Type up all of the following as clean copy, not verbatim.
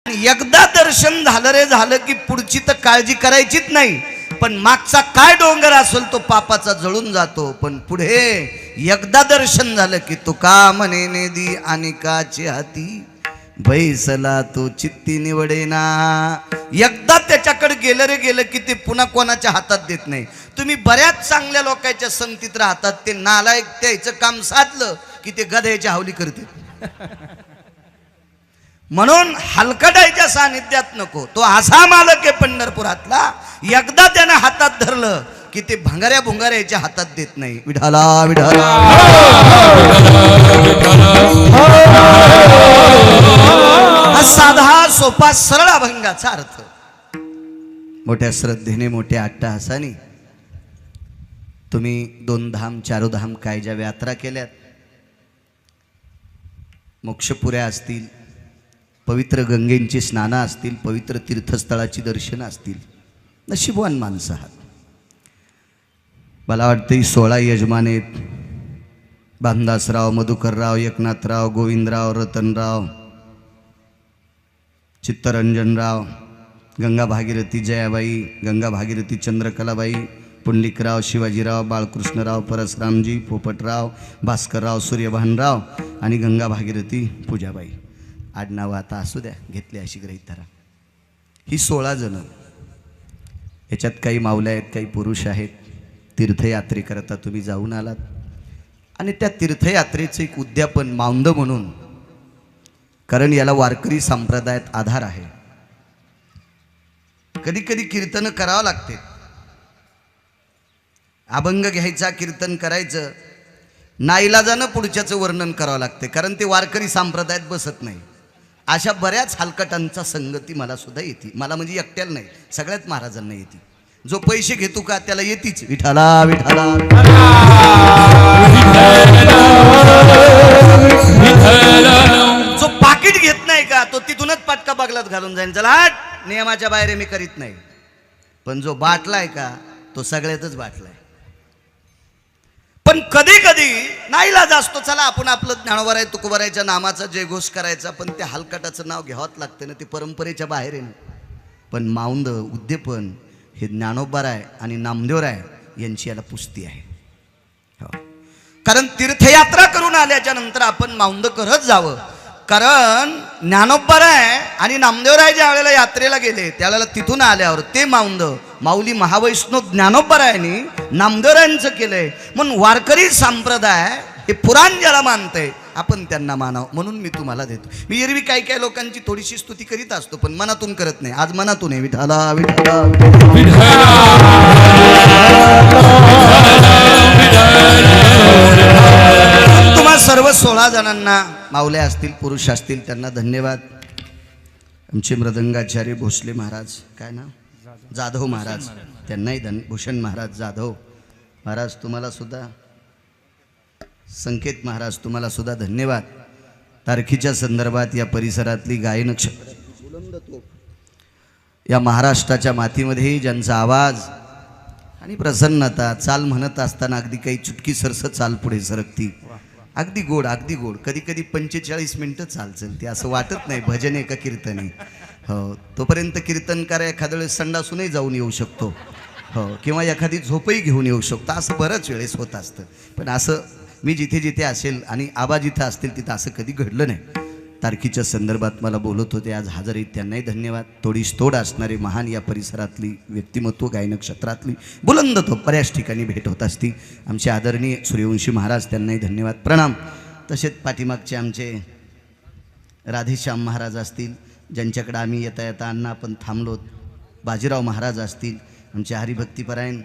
एकदा दर्शन झालं रे झालं की पुढची तर काळजी करायचीच नाही, पण मागचा काय डोंगर असेल तो पापाचा जळून जातो. पण पुढे एकदा दर्शन झालं की तुका म्हणे नेदी अनिकाची हाती बैसला तो चित्ती निवडेना. एकदा त्याच्याकडे गेलं रे गेलं की ते पुन्हा कोणाच्या हातात देत नाही. तुम्ही बऱ्याच चांगल्या लोकांच्या संगतीत राहतात, ते नालायक त्याचं काम साधलं की ते गध्याची हावली करते. म्हणून हलकटायच्या सानिध्यात नको. तो असा मालक आहे पंढरपुरातला, एकदा त्यानं हातात धरलं की ते भंगाऱ्या भुंगाऱ्याच्या हातात देत नाही. विठाला विठाला हा साधा सोपा सरळ अभंगाचा अर्थ. मोठ्या श्रद्धेने मोठ्या अट्टहासाने तुम्ही 2 धाम 4 धाम काय ज्या यात्रा केल्यात, मोक्षपुऱ्या असतील, पवित्र गंगेंची स्नानं असतील, पवित्र तीर्थस्थळाची दर्शनं असतील, नशीबवान माणसं आहात. मला वाटतं ही 16 यजमान आहेत. भानदासराव, मधुकरराव, एकनाथराव, गोविंदराव, रतनराव, चित्तरंजनराव, गंगा भागीरथी जयाबाई, गंगा भागीरथी चंद्रकलाबाई, पुंडलिकराव, शिवाजीराव, बाळकृष्णराव, परसरामजी, पोपटराव, भास्करराव, सूर्यभानराव आणि गंगा भागीरथी पूजाबाई. आडनावं आता असू द्या, घेतली अशी गृहीत धरा. ही 16 जण. याच्यात काही माऊल्या आहेत, काही पुरुष आहेत. तीर्थयात्रेकरता तुम्ही जाऊन आलात आणि त्या तीर्थयात्रेचं एक उद्यापन माऊंद म्हणून, कारण याला वारकरी संप्रदायात आधार आहे. कधी कधी कीर्तन करावं लागते, अभंग घ्यायचा, कीर्तन करायचं, नाईलाजानं पुढच्याचं वर्णन करावं लागते, कारण ते वारकरी संप्रदायात बसत नाही. अशा बऱ्याच हलकटांचा संगती मला सुद्धा येते. मला म्हणजे एकट्याला नाही, सगळ्याच महाराजांना येते. जो पैसे घेतो का त्याला येतीच. विठाला विठाला जो पाकिट घेत नाही का तो तिथूनच पाटका बागलात घालून जाईल. चला हट, नियमाच्या बाहेर मी करीत नाही. पण जो बाटलाय का तो सगळ्यातच बाटलाय. पण कधी कधी नाईलाज असतो, चला आपण आपलं ज्ञानोबराय तुकोबरायच्या नामाचा जयघोष करायचा, पण त्या हलकटाचं नाव घ्यावंच लागतं ना, ते परंपरेच्या बाहेर आहे ना. पण माऊंद उद्यापन हे ज्ञानोबराय आणि नामदेवराय यांची याला पुस्ती आहे. हो, कारण तीर्थयात्रा करून आल्याच्या नंतर आपण माऊंद करत जावं. कारण ज्ञानोबराय आणि नामदेवराय ज्या वेळेला यात्रेला गेले त्यावेळेला तिथून आल्यावर ते माऊंद माऊली महावैष्णव ज्ञानोबरायांनी नामदेवरायांचं केलंय. म्हणून वारकरी संप्रदाय हे पुराण ज्याला मानतंय आपण त्यांना मानावं, म्हणून मी तुम्हाला देतो. मी एरवी काही काही लोकांची थोडीशी स्तुती करीत असतो, पण मनातून करत नाही. आज मनातून आहे. विठाला विठाला तुम्हा सर्व 16 जणांना, माऊल्या असतील, पुरुष असतील, त्यांना धन्यवाद. आमचे मृदंगाचार्य भोसले महाराज, काय नाव, जाधव महाराज, त्यांनाही भूषण महाराज जाधव महाराज, तुम्हाला सुद्धा, संकेत महाराज, तुम्हाला सुद्धा धन्यवाद. तारखीच्या संदर्भात या परिसरातली गायन या महाराष्ट्राच्या मातीमध्ये ज्यांचा आवाज आणि प्रसन्नता, चाल म्हणत असताना अगदी काही चुटकी सरस चाल पुढे सरकती, अगदी गोड, अगदी गोड. कधी कधी 45 मिनिटं चाल चलते, असं वाटत नाही भजन आहे का कीर्तन आहे. हो, तोपर्यंत कीर्तनकार एखाद्या वेळेस संडासूनही जाऊन येऊ शकतो. हो, किंवा एखादी झोपही घेऊन येऊ शकतो. असं बरंच वेळेस होत असतं. पण असं मी जिथे जिथे असेल आणि आबा जिथं असतील तिथं असं कधी घडलं नाही. तारखीच्या संदर्भात मला बोलत होते, आज हजर आहेत, त्यांनाही धन्यवाद. तोडीस तोड असणारे महान या परिसरातली व्यक्तिमत्व, गायन क्षेत्रातली बुलंद तो बऱ्याच ठिकाणी भेट होत असती. आमचे आदरणीय सूर्यवंशी महाराज, त्यांनाही धन्यवाद, प्रणाम. तसेच पाठीमागचे आमचे राधेश्याम महाराज असतील, ज्यांच्याकडे आम्ही येता येता अण्णा आपण थांबलोत, बाजीराव महाराज असतील, आमचे हरिभक्तीपरायण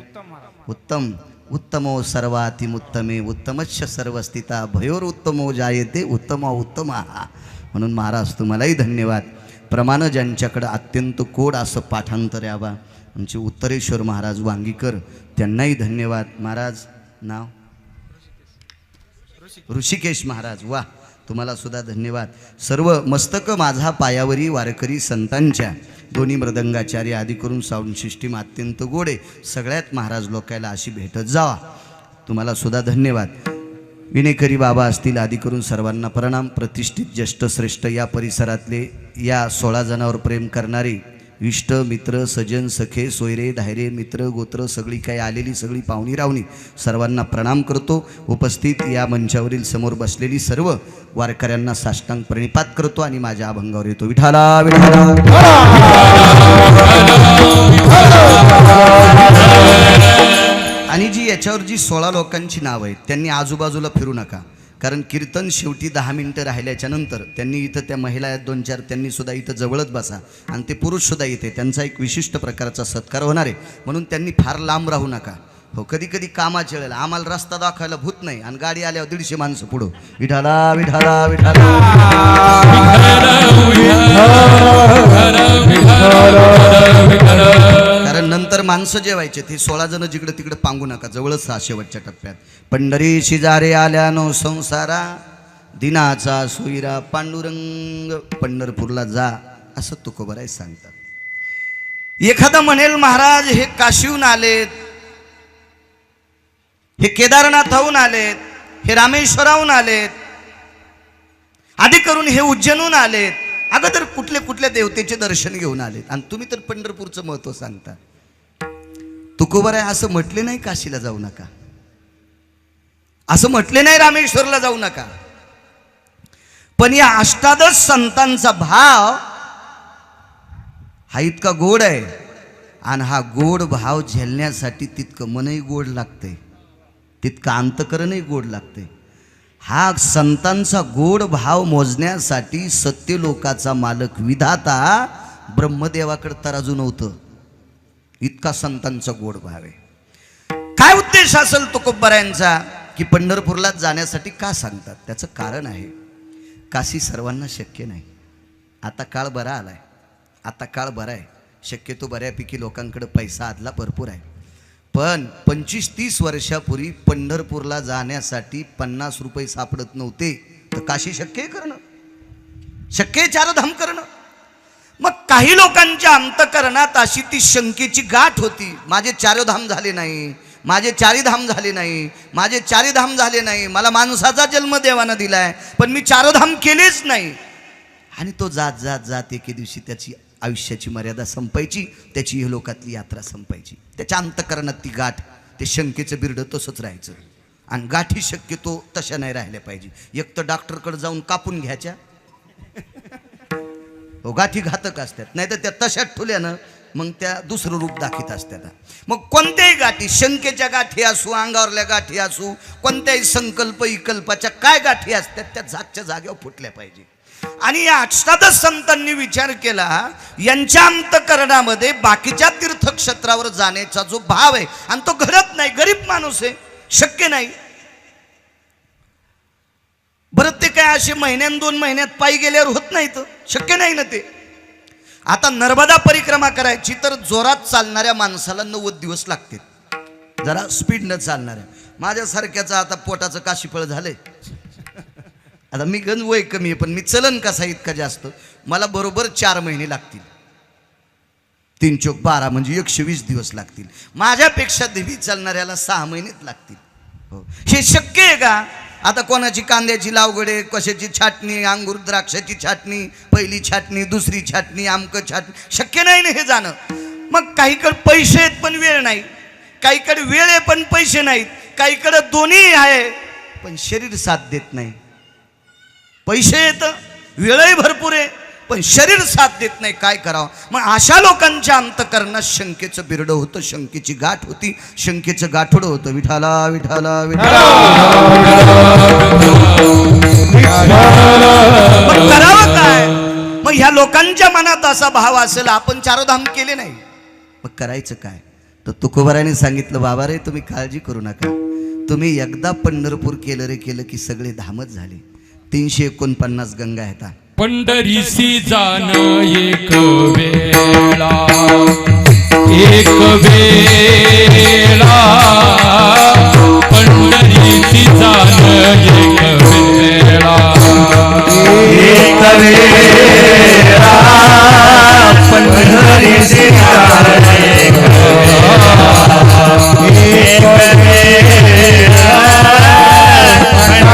उत्तम उत्तमो सर्वातिमुत्तमे उत्तमश्च सर्वस्थिता भयोर उत्तमो जायते उत्तमा उत्तमा. म्हणून महाराज तुम्हालाही धन्यवाद. प्रमाण ज्यांच्याकडं अत्यंत कोड असं पाठांतर यावा, आमचे उत्तरेश्वर महाराज वांगीकर, त्यांनाही धन्यवाद. महाराज नाव ऋषिकेश महाराज, वा, तुम्हाला सुद्धा धन्यवाद. सर्व मस्तक माझा पायावरी वारकरी संतांच्या, दोन्ही मृदंगाचार्य आदी करून साऊंड सिस्टीम अत्यंत गोडे, सगळ्यात महाराज लोकायला अशी भेटत जावा. तुम्हाला सुद्धा धन्यवाद. विनेकरी बाबा असतील आदी करून सर्वांना प्रणाम. प्रतिष्ठित ज्येष्ठ श्रेष्ठ या परिसरातले या 16 जणांवर प्रेम करणारे इष्ट मित्र सजन सखे सोयरे धायरे मित्र गोत्र सगळी काही आलेली सगळी पाहुणी रावणी सर्वांना प्रणाम करतो. उपस्थित या मंचावरील समोर बसलेली सर्व वारकऱ्यांना साष्टांग प्रणिपात करतो आणि माझ्या अभंगावर येतो. विठाला विठाला आणि जी याच्यावर जी 16 लोकांची नाव आहेत त्यांनी आजूबाजूला फिरू नका, कारण कीर्तन शेवटी 10 मिनिटं राहिल्याच्या नंतर त्यांनी इथं त्या महिला आहेत 2-4 त्यांनी सुद्धा इथं जवळच बसा आणि ते पुरुष सुद्धा इथे त्यांचा एक विशिष्ट प्रकारचा सत्कार होणार आहे म्हणून त्यांनी फार लांब राहू नका. हो कधी कधी कामाच्या वेळेला आम्हाला रस्ता दाखवायला भूत नाही आणि गाडी आल्यावर 150 माणसं पुढं विठाला विठाला विठाला. कारण नंतर माणसं जेवायचे ते 16 जण जिकडे तिकडे पांगू नका, जवळच शेवटच्या टप्प्यात. पंढरी शिजारे आल्यानो संसारा दिनाचा सोयरा पांडुरंग पंढरपूरला जा असं तुकोबराय सांगतात. एखादा म्हणेल महाराज हे काशीहून आलेत, हे केदारनाथहून आलेत, हे रामेश्वराहून आलेत, आधी करून हे उज्जैनहून आलेत, अगोदर कुठले कुठल्या देवतेचे दर्शन घेऊन आलेत आणि तुम्ही तर पंढरपूरचं महत्व सांगता. तुकोबराय असं म्हटले नाही काशीला जाऊ नका, असं म्हटले नाही रामेश्वरला जाऊ नका, पण या अष्टादश संतांचा भाव हा इतका गोड आहे आणि हा गोड भाव झेलण्यासाठी तितकं मनही गोड लागते, तितकं अंतकरणही गोड लागते. हा संतांचा गोड भाव मोजण्यासाठी सत्यलोकाचा मालक विधाता ब्रह्मदेवाकडे तराजू नव्हतं, इतका संतांचा गोड भाव आहे. काय उद्देश असेल तुकोबरायांचा की पंढरपूरला जाण्यासाठी का सांगतात? त्याचं कारण आहे काशी सर्वांना शक्य नाही. आता काळ बरा आलाय, आता काळ बरा आहे, शक्यतो बऱ्यापैकी लोकांकडे पैसा आदला भरपूर आहे, पण 25-30 वर्षापूर्वी पंढरपूरला जाण्यासाठी 50 रुपये सापडत नव्हते तर काशी शक्य करणं, शक्य 4 धाम करणं. मग काही लोकांच्या अंतकरणात अशी ती शंकेची गाठ होती, माझे 4 धाम झाले नाही, माझे 4 धाम झाले नाही, माझे 4 धाम झाले नाही, मला माणसाचा जन्म देवानं दिलाय पण मी 4 धाम केलेच नाही. आणि तो जात जात जात एके दिवशी त्याची आयुष्याची मर्यादा संपायची, त्याची इहलोकातली यात्रा संपायची. त्याच्या अंतकरणात ती गाठ, ते शंकेचं बिरडं तसंच राहायचं. आणि गाठी शक्यतो तशा नाही राहिल्या पाहिजे. एक तर डॉक्टरकडे जाऊन कापून घ्यायच्या, हो गाठी घातक असतात, नाही तर त्या तशात ठुल्यानं मग त्या दुसरं रूप दाखवत असतात. मग कोणत्याही गाठी, शंकेच्या गाठी असू, अंगावरल्या गाठी असू, कोणत्याही संकल्प विकल्पाच्या काय गाठी असतात त्या जागच्या जागेवर फुटल्या पाहिजे. आणि या अष्टादश संतांनी विचार केला, यांच्या अंतकरणामध्ये बाकीच्या तीर्थक्षेत्रावर जाण्याचा जो भाव आहे आणि तो घडत नाही, गरीब माणूस आहे, शक्य नाही. बरं ते काय असे 1-2 महिन्यात पायी गेल्यावर होत नाही, तर शक्य नाही ना ते. आता नर्मदा परिक्रमा करायची तर जोरात चालणाऱ्या माणसाला 90 दिवस लागतील, जरा स्पीड न चालणाऱ्या. माझ्यासारख्याचं आता पोटाचं काशीफळ झालंय. आता मी गण वय कमी आहे पण मी चलन कसा इतका जास्त, मला बरोबर 4 महिने लागतील, 3 चोक 12 म्हणजे 120 दिवस लागतील. माझ्यापेक्षा देवी चालणाऱ्याला 6 महिनेच लागतील. हो हे शक्य आहे का? आता कोणाची कांद्याची लावगडे, कशाची छाटणी, अंगूर द्राक्षाची छाटणी, पहिली छाटणी, दुसरी छाटणी, आमकं छाटणी, शक्य नाही ना हे जाणं. मग काहीकडे पैसे आहेत पण वेळ नाही, काहीकडे वेळ आहे पण पैसे नाहीत, काहीकडे दोन्ही आहे पण शरीर साथ देत नाही. पैसे येत, वेळही भरपूर आहे पण शरीर साथ देत नाही, काय करावं? मग अशा लोकांच्या अंतकरणात शंकेचं बिरडं होतं, शंकेची गाठ होती, शंकेचं गाठोडं होतं. विठाला विठाला विठाला. मग करावं काय? मग ह्या लोकांच्या मनात असा भाव असेल, आपण 4 धाम केले नाही, मग करायचं काय? तर तुकोबराने सांगितलं, बाबा रे तुम्ही काळजी करू नका, तुम्ही एकदा पंढरपूर केलं रे केलं की सगळे धामच झाले. 349 गंगा आहेत. पंढरीसी जाण एक वेळा, एक वेळा, पंढरीसी जाण एक वेळा, एक वेळा, पंढरीसी जाण एक वेळा, एक वेळा,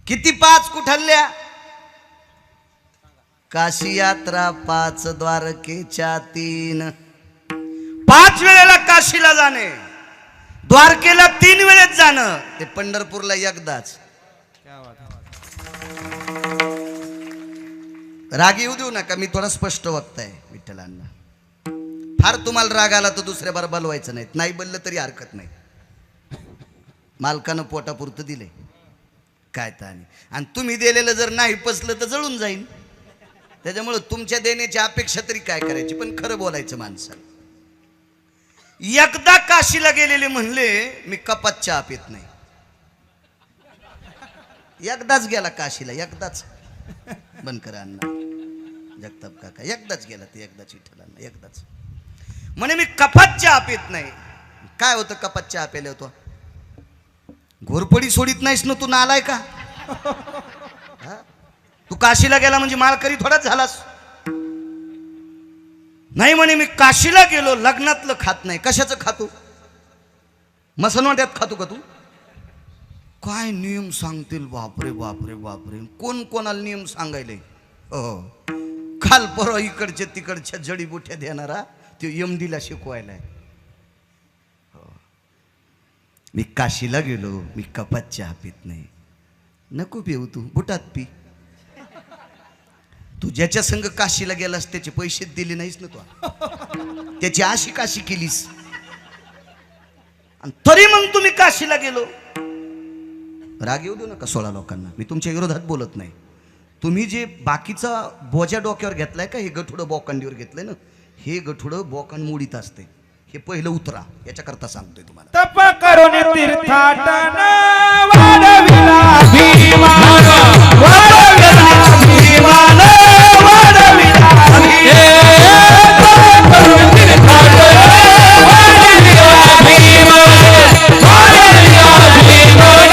किती 5 कुठल्या? काशी यात्रा 5 द्वारकेच्या 3. 5 वेळेला काशीला जाणे, द्वारकेला 3 वेळेस जाणं, ते पंढरपूरला एकदाच. राग येऊ देऊ नका, मी थोडा स्पष्ट वक्ताय विठ्ठलांना. फार तुम्हाला राग आला तर दुसऱ्या बार बोलवायचं नाही, नाही बोललं तरी हरकत नाही. मालकानं पोटापुरतं दिले काय तानी, आणि तुम्ही दिलेलं जर नाही पचलं तर जळून जाईन. त्याच्यामुळं तुमच्या देण्याची अपेक्षा तरी काय करायची, पण खरं बोलायचं माणसाला. एकदा काशीला गेलेले म्हणले मी कपात चहा पित नाही. एकदाच गेला काशीला, एकदाच. बंद करा अण्णा जगताप काका, एकदाच गेला ते, एकदाच विठ्ठलांना, एकदाच म्हणे मी कपात चहा पित नाही. काय होतं कपात चहा प्याले होतो? घोरपडी सोडित नाहीस ना तू, नालाय का? तू काशीला गेला म्हणजे माळकरी थोडाच झालास. नाही म्हणे मी काशीला गेलो, लग्नातलं खात नाही. कशाचं खातो? मसनवाट्यात खातो का तू? काय नियम सांगतील, बापरे बापरे बापरे. कोण कोणाला नियम सांगायले? हो, काल परवा इकडच्या तिकडच्या जडीबुट्या देणारा तो यमडीला शिकवायला. मी काशीला गेलो, मी कपात चहा पित नाही. नको पिऊ, तू बुटात पी. तू ज्याच्या संग काशीला गेलास त्याचे पैसे दिले नाहीस ना तू, त्याची आशी काशी केलीस, आणि तरी मग तुम्ही काशीला गेलो. राग येऊ देऊ नका 16 लोकांना, मी तुमच्या विरोधात बोलत नाही. तुम्ही जे बाकीचा बोजा डोक्यावर घेतलाय का, हे गठुडं बोकांडीवर घेतलंय ना, हे गठुडं बोकांड मोडीत असते. हे पहिलं उतरा, याच्याकरता सांगतोय तुम्हाला. तप करून तीर्थाटन वाढविला भीमान, वाढविला भीमान, वाढविला तप करून तीर्थाटन वाढविला भीमान, वाढविला भीमान,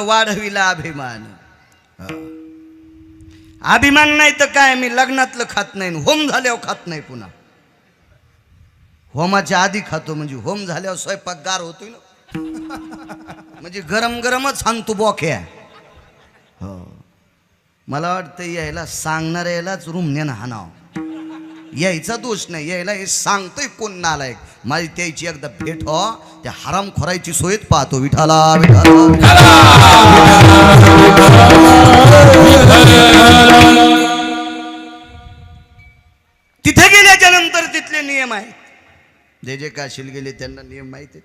वाढविला अभिमान. अभिमान नाही तर काय, मी लग्नातलं खात नाही, होम झाल्यावर खात नाही पुन्हा. होमाच्या आधी खातो म्हणजे होम झाल्यावर स्वयंपाक गार होतोय ना, म्हणजे गरम गरमच सांगतो बोख्या. हो, मला वाटतं यायला सांगणाऱ्या यालाच रुमण्यानं हाणाव. यायचा दोष नाही, यायला हे सांगतोय कोण नालायक. माझी त्याची एकदा भेट हो, त्या हराम खोरायची सोयच पाहतो. विठाला विठाला तिथे गेल्याच्या नंतर तिथले नियम आहेत. जे जे काशील गेले त्यांना नियम माहित आहेत.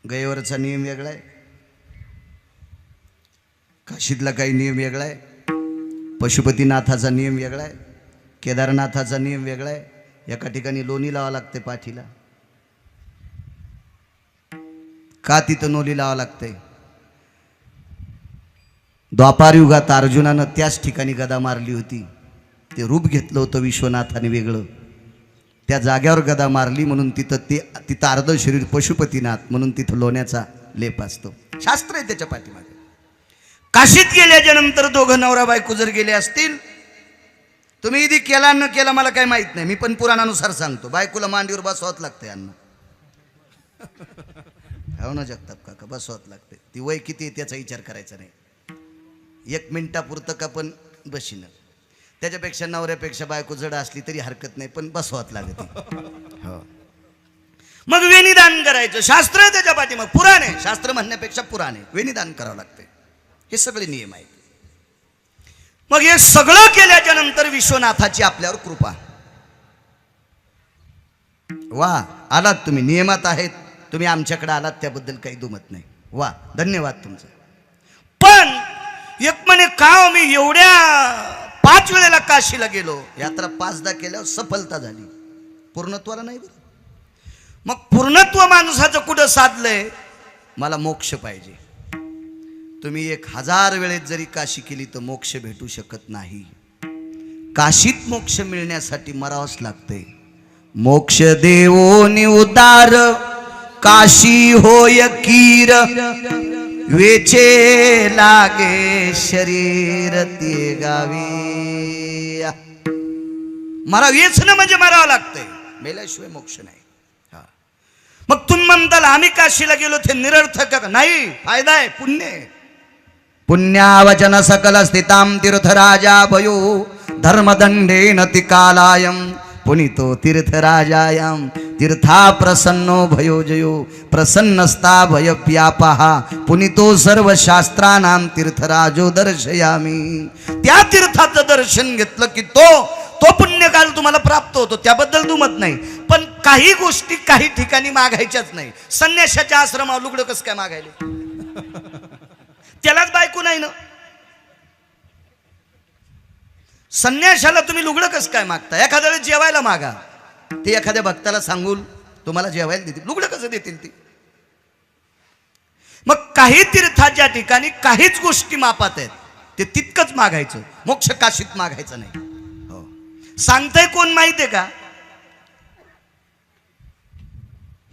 गयवरचा नियम वेगळा आहे, काशीतला काही नियम वेगळा आहे, पशुपतीनाथाचा नियम वेगळा आहे, केदारनाथाचा नियम वेगळा आहे. एका ठिकाणी लोणी लावा लागते पाठीला. का तिथं नोली लावा लागते? द्वापार युगात अर्जुनानं त्याच ठिकाणी गदा मारली होती. ते रूप घेतलं होतं विश्वनाथाने वेगळं, त्या जाग्यावर गदा मारली म्हणून तिथं अर्ध शरीर पशुपतीनाथ म्हणून तिथं लोण्याचा लेप असतो. शास्त्र आहे त्याच्या पाठीमागे. काशीत गेल्याच्या नंतर दोघं नवरा बायको जर गेले असतील, तुम्ही इथे केला न केला मला काही माहित नाही, मी पण पुराणानुसार सांगतो. बायकोला मांडीवर बसवावं लागतंय अण्णा. हो ना जगताप काका, बसवावं लागते. ती वय किती आहे त्याचा विचार करायचा नाही. 1 मिनिटापुरतं का पण बशीनं, त्याच्यापेक्षा नवऱ्यापेक्षा बायको जड असली तरी हरकत नाही, पण बसवावं लागते. हो, मग वेणीदान करायचं. शास्त्र त्याच्या पाठीमाग, पुराणे, शास्त्र म्हणण्यापेक्षा पुराणे, वेणीदान करावं लागते. हे सगळे नियम आहेत. मग हे सगळं केल्याच्या नंतर विश्वनाथाची आपल्यावर कृपा. वा, आलात तुम्ही, नियमात आहेत तुम्ही, आमच्याकडे आलात त्याबद्दल काही दुमत नाही. वा, धन्यवाद तुमचं. पण एक म्हणे का मी एवढ्या 5 वेळेला काशीला गेलो, यात्रा 5दा केल्यावर सफलता झाली, पूर्णत्वाला नाही बरं. मग पूर्णत्व माणसाचं कुठं साधलंय? मला मोक्ष पाहिजे. तुम्ही 1000 वेळेत जरी काशी केली तर मोक्ष भेटू शकत नाही. काशीत मोक्ष मिळण्यासाठी मरावंच लागतंय. मोक्ष देवो निउदार काशी होय कीर, वेचे लागे शरीर ते गावी. मरावेच ना म्हणजे मरावं लागतंय, मेल्याशिवाय मोक्ष नाही. मग तुम्ही म्हणताल आम्ही काशीला गेलो ते निरर्थक नाही, फायदा आहे, पुण्य आहे. पुण्यावचन सकल स्थिताम तीर्थराजा भयो धर्मदंडेन तिकालायम पुनितो तीर्थराजायाम तीर्था प्रसन्नो भयो जयो प्रसन्नस्ता भय व्यापहा पुनितो सर्व शास्त्रानां तीर्थराजो दर्शयामी. त्या तीर्थाचं दर्शन घेतलं की तो पुण्यकाल तुम्हाला प्राप्त होतो, त्याबद्दल दुमत नाही. पण काही गोष्टी काही ठिकाणी मागायच्याच नाही. संन्याशाच्या आश्रमावर लुगडं कसं काय मागायले? त्यालाच बायको नाही ना. संन्याशाला तुम्ही लुगडं कसं काय मागता? एखाद्या वेळेस जेवायला मागा, ते एखाद्या भक्ताला सांगून तुम्हाला जेवायला देतील, लुगडं कसं देतील ते? मग काही तीर्थाच्या ठिकाणी काहीच गोष्टी मापात आहेत, ते तितकंच मागायचं. मोक्ष काशीत मागायचं नाही. हो, सांगताय कोण माहितीये का?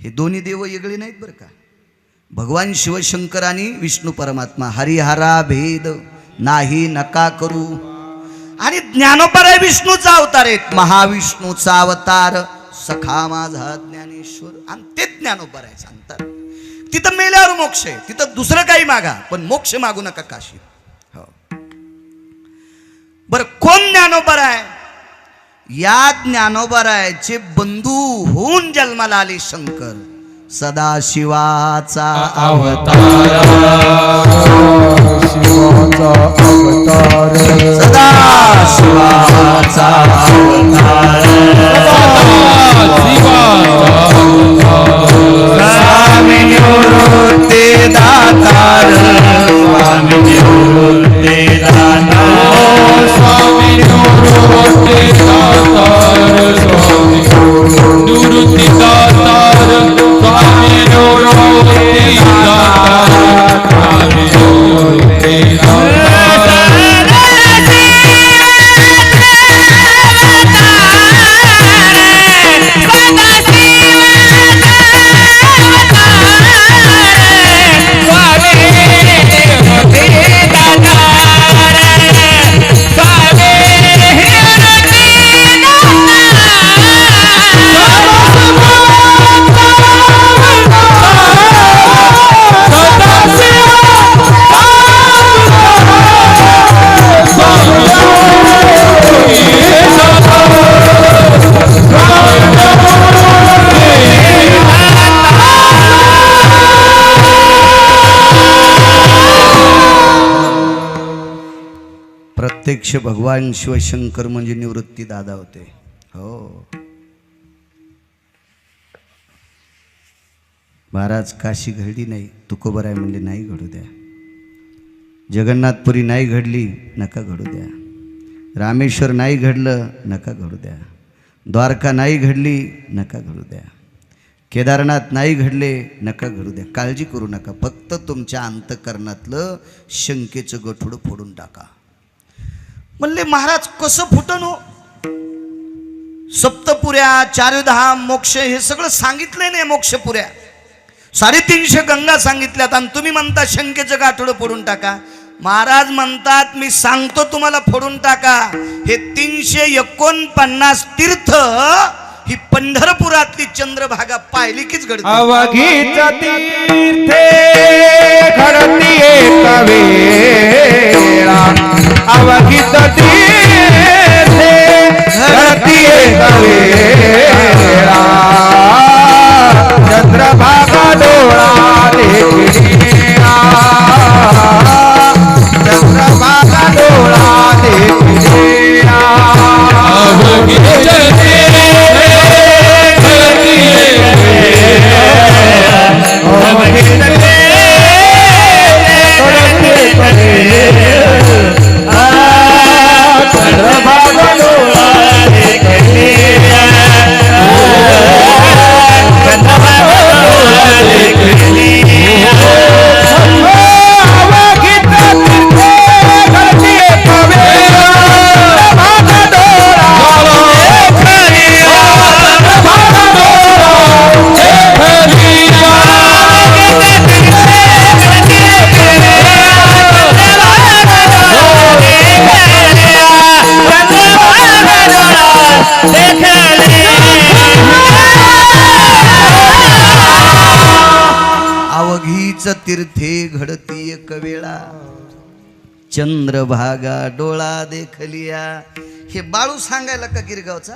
हे दोन्ही देव वेगळे नाहीत बरं का. भगवान शिवशंकर आणि विष्णू परमात्मा, हरिहरा भेद नाही नका करू. आणि ज्ञानोबराय विष्णूचा अवतार आहेत, महाविष्णूचा अवतार सखा माझा ज्ञानेश्वर, आणि ते ज्ञानोबराय सांगतात. तिथं मेल्यावर मोक्ष आहे, तिथं दुसरं काही मागा पण मोक्ष मागू नका काशी. हो, बर कोण ज्ञानोबराय? या ज्ञानोबरायचे बंधू होऊन जन्माला आले शंकर, सदाशिवाचा अवतार सदाशिवाचा अवतार स्वामी निवृत्ती दातार स्वामी निवृत्ती दातार स्वामी निवृत्ती दातार स्वामी निवृत्ती दातार स्वामी निवृत्ती दातार स्वामी निवृत्ती प्रत्यक्ष भगवान शिवशंकर म्हणजे निवृत्ती दादा होते. हो, महाराज काशी घडली नाही, तुकोबराय म्हणले नाही घडू द्या. जगन्नाथपुरी नाही घडली, नका घडू द्या. रामेश्वर नाही घडलं, नका घडू द्या. द्वारका नाही घडली, नका घडू द्या. केदारनाथ नाही घडले, नका घडू द्या. काळजी करू नका, फक्त तुमच्या अंतःकरणातलं शंकेचं गठुडं फोडून टाका. म्हणले महाराज कसं फुटन हो? सप्तपुऱ्या, चारधाम, मोक्ष हे सगळं सांगितलंय नाही. मोक्षपुऱ्या 350 गंगा सांगितल्यात आणि तुम्ही म्हणता शंकेचं गाठोडं फोडून टाका. महाराज म्हणतात मी सांगतो तुम्हाला फोडून टाका. हे 349 तीर्थ ही पंढरपुरातली चंद्रभागा पाहिली कीच घडते. अवघीच तीर्थे घडती एक वेळा, अवघीच तीर्थे घडती एक वेळा, चंद्रभागा डोळा देखिया, चंद्रभागा डोळा देखिया. चंद्रभागा दोघीच तीर्थे घडती एक वेळा चंद्रभागा डोळा देखलिया. हे बाळू सांगायला का गिरगावचा?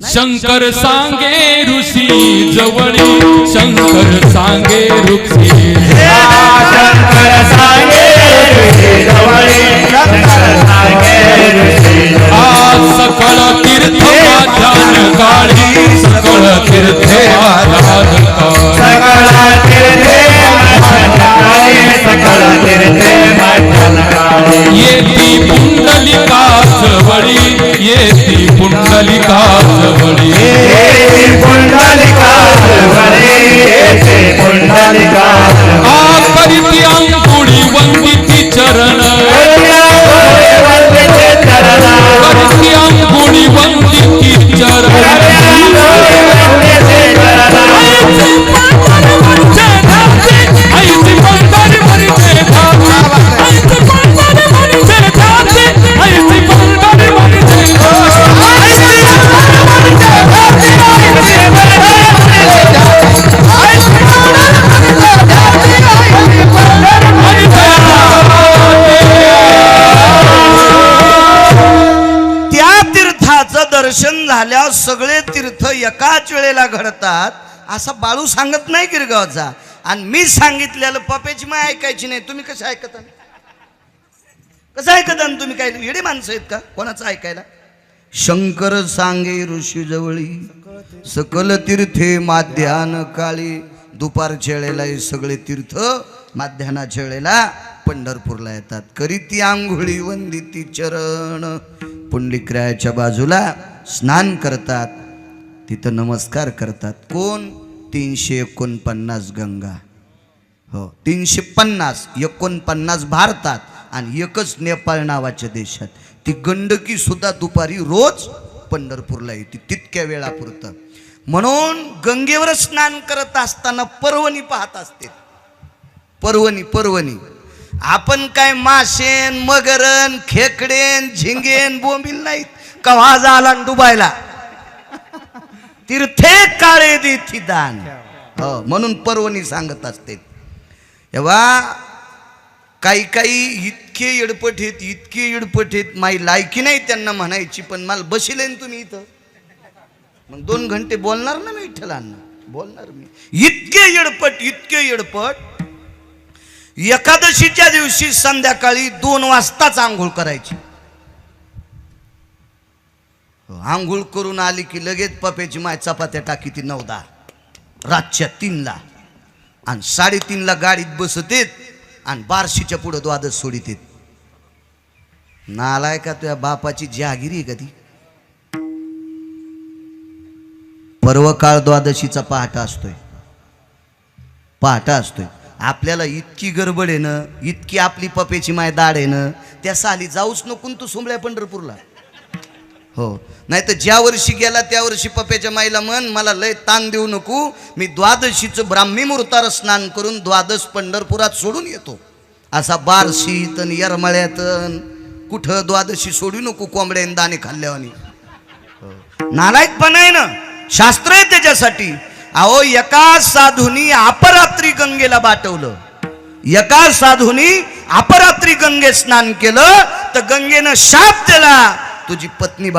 शंकर सांगे ऋषी जवळी शंकर सांगे ऋषी शंकर सांगे ऋषी जवळी शंकर सांगे ऋषी आज सकळ तीर्थ ध्यान काळी सकळ तीर्थ ध्यान काळी सकळ तीर्थे काळी सकळ तीर्थे काळी येती पुंडलिका जवळी येती पुंडलिका जवळी येते पुंडलिका जवळी येते पुंडलिका करीती अंकुळी वंदिती चरण करीती अंकुळी वंदिती चरण दर्शन झाल्यावर सगळे तीर्थ एकाच वेळेला घडतात असा बाळू सांगत नाही गिरगावचा. आणि मी सांगितलेलं पप्याची माय ऐकायची नाही. तुम्ही कसं ऐकता? कसं ऐकता तुम्ही? काय येडे माणसं आहेत का कोणाचं ऐकायला? शंकर सांगे ऋषी जवळी सकल तीर्थे माध्यान काळी. दुपारच्या वेळेला हे सगळे तीर्थ माध्यानाच्या वेळेला पंढरपूरला येतात. करीती आंघोळी वंदिती चरण. पुंडलिकरायाच्या बाजूला स्नान करतात, तिथं नमस्कार करतात. कोण? 349 गंगा. हो 349 भारतात आणि एकच नेपाळ नावाच्या देशात. ती गंडकी सुद्धा दुपारी रोज पंढरपूरला येते तितक्या वेळापुरतं. म्हणून गंगेवर स्नान करत असताना पर्वणी पाहत असते. पर्वणी आपण काय माशेन मगरन खेकडेन झिंगेन बोंबील नाहीत. कव्हा झाला डुबायला तीर्थे काळे देती दान. हो म्हणून पर्वणी सांगत असते. तेव्हा काही इतके येडपट आहेत माई लायकी नाही त्यांना म्हणायची. पण मला बशिलेन तुम्ही इथं मग 2 घंटे बोलणार ना मी विठ्ठलांना बोलणार मी. इतके येडपट एकादशीच्या दिवशी संध्याकाळी 2 वाजताच आंघोळ करायची. आंघोळ करून आली की लगेच पप्याची माय चपात्या टाकी ती 9-10 रातच्या 3ला आणि 3:30ला गाडीत बसतेत आणि बारशीच्या पुढे द्वादश सोडितेत. नालाय का तुझ्या बापाची जहागिरी आहे का ती? पर्वकाळ द्वादशीचा पहाटा असतोय. आपल्याला इतकी गडबड आहे ना, इतकी आपली पप्याची माय दाड आहे ना, त्या साली जाऊच नको तू सोमळ्या पंढरपूरला. हो नाही तर ज्या वर्षी गेला त्या वर्षी पप्याच्या माईला म्हण मला लय ताण देऊ नको, मी द्वादशीचं ब्राह्मी मुहूर्तावर स्नान करून द्वादश पंढरपुरात सोडून येतो. असा बारशीत आणि येरमळ्यात कुठं द्वादशी सोडू नको कोंबड्याने दाणे खाल्ल्यावानी. नालायकपणा आहे ना. शास्त्र आहे त्याच्यासाठी. अहो एका साधूनी अपरात्री गंगेला बाटवलं. एका साधूनी अपरात्री गंगे स्नान केलं तर गंगेनं शाप दिला तुझी पत्नी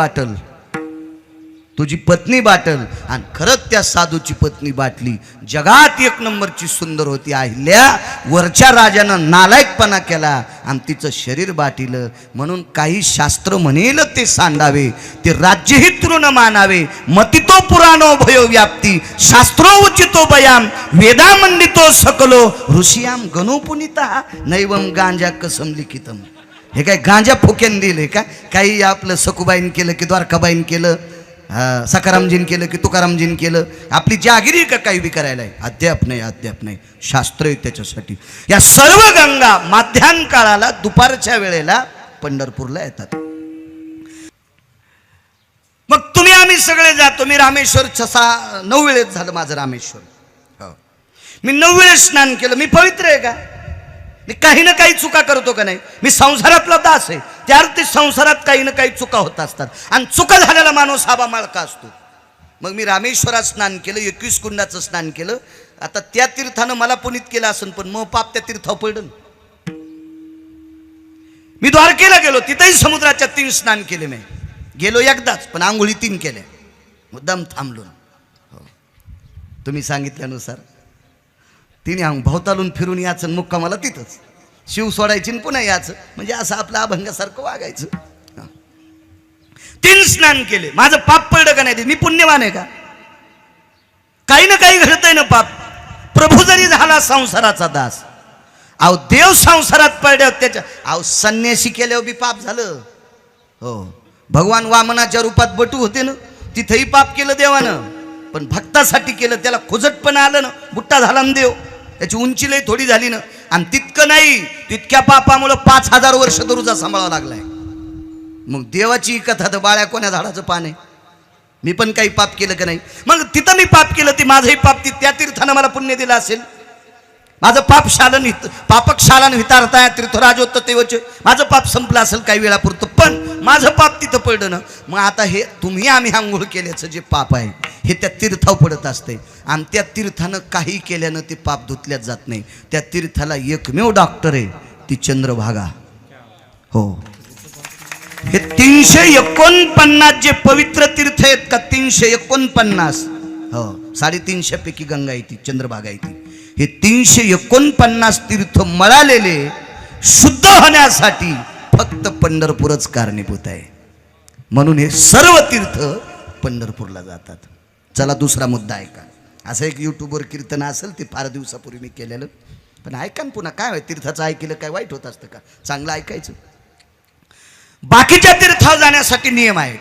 बाटल. आणि खरंच त्या साधूची पत्नी बाटली. जगात 1 नंबरची सुंदर होती अहिल्या. वरच्या राजानं नालायकपणा केला आणि तिचं शरीर बाटिलं. म्हणून काही शास्त्र म्हणेल ते सांडावे, ते राज्यही तृण मानावे. मतितो पुराणो भयो व्याप्ती शास्त्रो उचितो बयाम वेदा मंडितो सकलो ऋषियाम गणो पुनिता नैवम गांजा कसम लिखितम. हे काय गांजा फुक्यान दिले का? काही आपलं सकुबाईन केलं की द्वारकाबाईन केलं, सकारामजीन केलं की तुकारामजीन केलं. आपली जागिरी का काही बी करायला आहे? अद्याप नाही. शास्त्र आहे त्याच्यासाठी. या सर्व गंगा माध्यान काळाला दुपारच्या वेळेला पंढरपूरला येतात. मग तुम्ही आम्ही सगळे जातो. मी रामेश्वर 9 वेळेत झालं माझं रामेश्वर. हो मी 9 वेळेस स्नान केलं. मी पवित्र आहे का? मी काही ना काही चुका करतो का नाही? मी संसारातला दास आहे. त्या अर्थी संसारात काही ना काही चुका होत असतात आणि चुका झालेला माणूस हा माळका असतो. मग मी रामेश्वरात स्नान केलं, 21 कुंडाचं स्नान केलं. आता त्या तीर्थानं मला पुनीत केलं असेल, पण मग पाप त्या तीर्थावर पडलं. मी द्वारकेला गेलो, तिथेही समुद्राच्या 3 स्नान केले. मी गेलो एकदाच, पण आंघोळी 3 केल्या. मुद्दाम थांबलो. हो, तुम्ही सांगितल्यानुसार 3 भोवतालून फिरून याचं, मुक्कामाला तिथंच शिव सोडायची आणि पुन्हा याचं, म्हणजे असं आपलं अभंगासारखं वागायचं. 3 स्नान केले. माझं पाप पडलं का नाही? मी पुण्यवान आहे का? काही ना काही घडतंय ना पाप. प्रभू जरी झाला संसाराचा दास, अहो देव संसारात पडल्यावर त्याच्या, अहो संन्यासी केल्यावर बी पाप झालं. हो, भगवान वामनाच्या रूपात बटू होते ना, तिथेही पाप केलं देवानं, पण भक्तासाठी केलं. त्याला खुजटपणा आलं ना, बुट्टा झाला ना देव, त्याची उंची लई थोडी झाली ना. आणि तितकं नाही, तितक्या पापामुळं 5000 वर्ष दरुजा सांभाळावा लागलाय. मग देवाची कथा तर बाळ्या कोण्या झाडाचं पान आहे. मी पण काही पाप केलं का नाही? मग तिथं मी पाप केलं, ती माझंही पाप त्या तीर्थानं मला पुण्य दिलं असेल. माझं पाप शालन पापक शालन हितार्थाय तीर्थराजोत्त तेवचे, माझं पाप संपलं असेल काही वेळापुरतं, पण माझं पाप तिथं पडलं ना. मग आता हे तुम्ही आम्ही आंघोळ केल्याचं जे पाप आहे हे त्या तीर्थावर पडत असते. आणि त्या तीर्थानं काही केल्यानं ते पाप धुतल्याच जात नाही. त्या तीर्थाला एकमेव डॉक्टर आहे, ती चंद्रभागा. हो, हे 349 जे पवित्र तीर्थ आहेत का, 349, हो 350 पैकी गंगा येते, चंद्रभागा येते. हे 349 तीर्थ मळालेले शुद्ध होण्यासाठी फक्त पंढरपूरच कारणीभूत आहे. म्हणून हे सर्व तीर्थ पंढरपूरला जातात. चला दुसरा मुद्दा ऐका. असं एक यूट्यूबवर कीर्तन असेल, ते फार दिवसापूर्वी मी केलेलं, पण ऐका ना पुन्हा. काय तीर्थाचं ऐकलं काय वाईट होत असतं का? चांगलं ऐकायचं. बाकीच्या तीर्थावर जाण्यासाठी नियम आहेत.